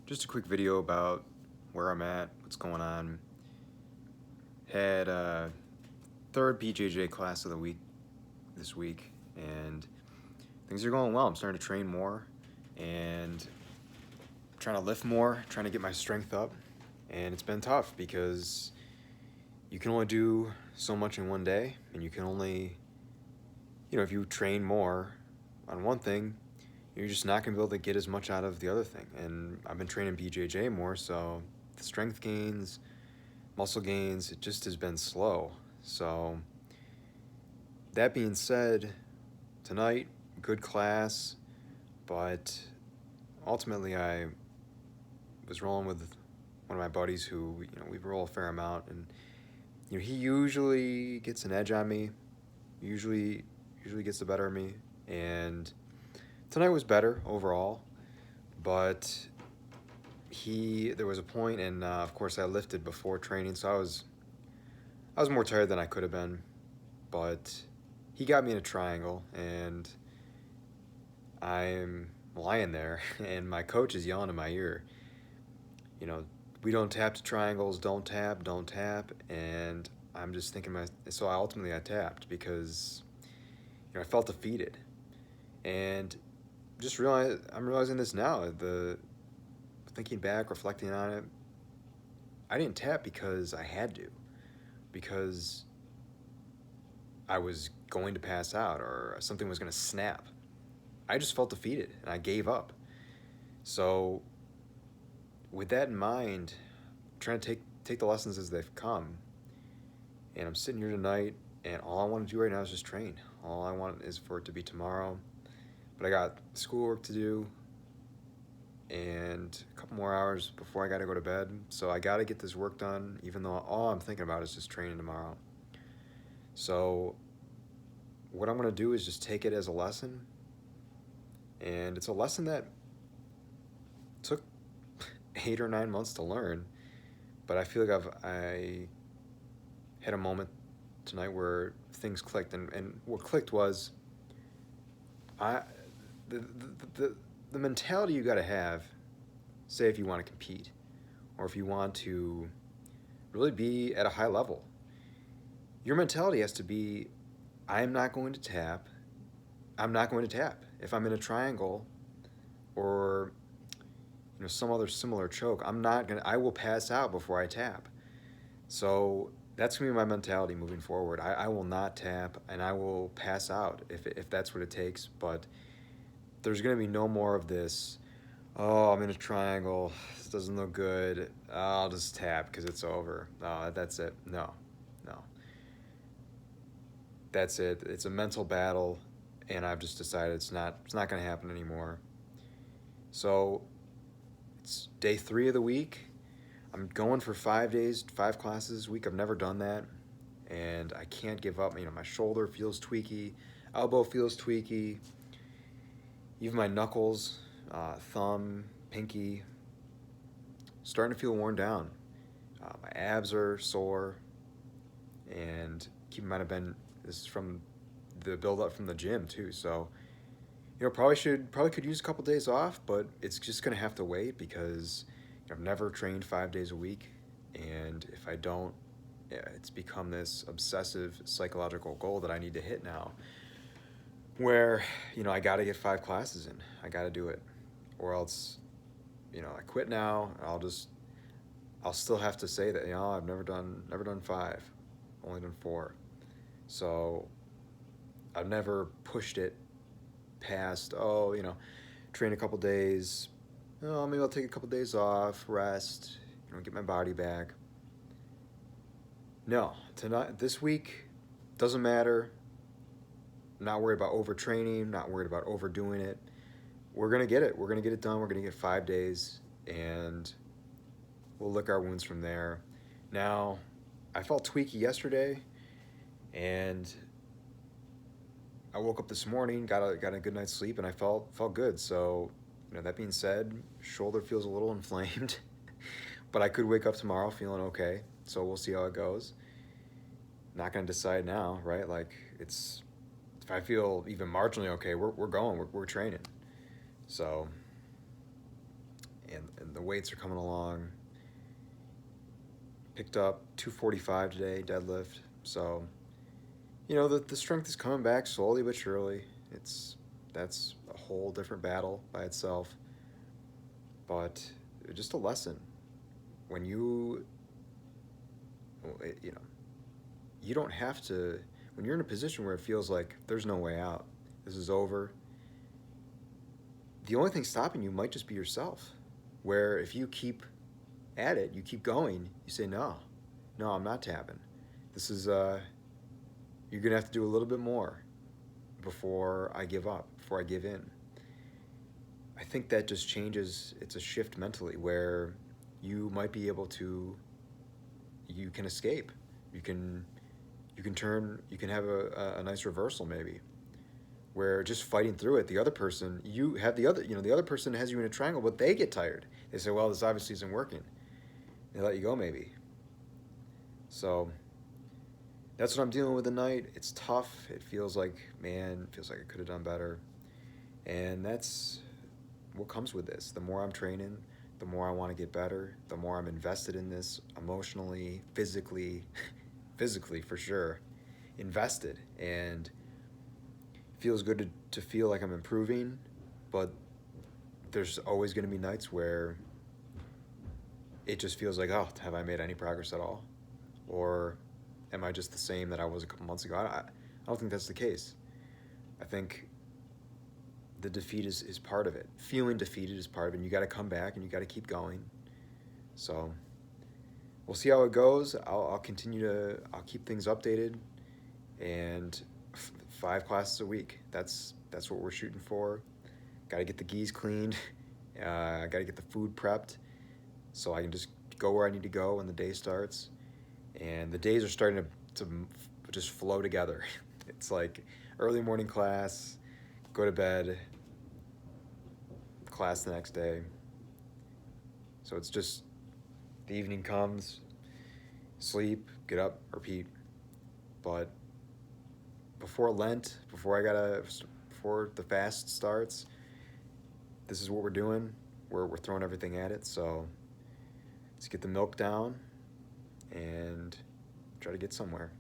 Just a quick video about where I'm at, what's going on. Had third BJJ class of the week this week, and things are going well. I'm starting to train more and trying to lift more, trying to get my strength up. And it's been tough because you can only do so much in one day, and you can only, if you train more on one thing, you're just not gonna be able to get as much out of the other thing. And I've been training BJJ more, so the strength gains, muscle gains, it just has been slow. So that being said, tonight, good class, but ultimately I was rolling with one of my buddies who, we roll a fair amount, and he usually gets an edge on me, usually gets the better of me, and tonight was better overall, but there was a point, and of course I lifted before training, so I was more tired than I could have been, but he got me in a triangle, and I'm lying there, and my coach is yelling in my ear, we don't tap to triangles, don't tap, and I'm just thinking, so I tapped because, I felt defeated, and I'm realizing this now, thinking back, reflecting on it, I didn't tap because I had to, because I was going to pass out or something was going to snap. I just felt defeated and I gave up. So with that in mind, I'm trying to take the lessons as they've come, and I'm sitting here tonight, and all I want to do right now is just train. All I want is for it to be tomorrow, but I got schoolwork to do and a couple more hours before I got to go to bed, so I got to get this work done, even though all I'm thinking about is just training tomorrow. So what I'm going to do is just take it as a lesson, and it's a lesson that took 8 or 9 months to learn, but I feel like I had a moment tonight where things clicked, and what clicked was the mentality you got to have, say if you want to compete or if you want to really be at a high level, your mentality has to be, I'm not going to tap. I'm not going to tap. If I'm in a triangle or some other similar choke, I will pass out before I tap. So that's gonna be my mentality moving forward. I will not tap, and I will pass out if that's what it takes. But there's gonna be no more of this, oh, I'm in a triangle, this doesn't look good, I'll just tap because it's over. No, that's it. No. That's it. It's a mental battle, and I've just decided it's not gonna happen anymore. So it's day 3 of the week. I'm going for 5 days, 5 classes this week. I've never done that, and I can't give up. My shoulder feels tweaky, elbow feels tweaky, even my knuckles, thumb, pinky, starting to feel worn down. My abs are sore, and keep in mind, this is from the build up from the gym too. So, probably could use a couple days off, but it's just gonna have to wait because I've never trained 5 days a week, and if I don't, it's become this obsessive psychological goal that I need to hit now, where I got to get 5 classes in. I got to do it, or else I quit now. I'll still have to say that I've never done 5, only done 4. So I've never pushed it past, train a couple days, maybe I'll take a couple days off, rest, get my body back. No, this week, doesn't matter. Not worried about overtraining, not worried about overdoing it. We're gonna get it. We're gonna get it done. We're gonna get 5 days, and we'll lick our wounds from there. Now, I felt tweaky yesterday, and I woke up this morning, got a good night's sleep, and I felt good. So, that being said, shoulder feels a little inflamed, but I could wake up tomorrow feeling okay. So we'll see how it goes. Not gonna decide now, right? Like, if I feel even marginally okay, we're going, we're training. So, and The weights are coming along. Picked up 245 today, deadlift. So, the strength is coming back slowly but surely. That's a whole different battle by itself. But just a lesson. When you know, you don't have to, when you're in a position where it feels like there's no way out, this is over, the only thing stopping you might just be yourself. Where if you keep at it, you keep going, you say, no, I'm not tapping. This is, you're going to have to do a little bit more before I give up, before I give in. I think that just changes, it's a shift mentally where you might be able to, you can escape. You can have a nice reversal maybe, where just fighting through it, the other person, the other person has you in a triangle, but they get tired. They say, well, this obviously isn't working. They let you go maybe. So that's what I'm dealing with tonight. It's tough. It feels like I could have done better. And that's what comes with this. The more I'm training, the more I want to get better, the more I'm invested in this emotionally, physically for sure, invested. And it feels good to feel like I'm improving, but there's always going to be nights where it just feels like, oh, have I made any progress at all? Or am I just the same that I was a couple months ago? I don't think that's the case. I think the defeat is part of it. Feeling defeated is part of it, and you got to come back and you got to keep going. So we'll see how it goes. I'll keep things updated, and 5 classes a week. That's what we're shooting for. Got to get the gis cleaned. Got to get the food prepped, so I can just go where I need to go when the day starts. And the days are starting to just flow together. It's like early morning class, go to bed, class the next day. So it's just the evening comes, sleep, get up, repeat. But before Lent, before the fast starts, this is what we're doing. We're throwing everything at it. So let's get the milk down and try to get somewhere.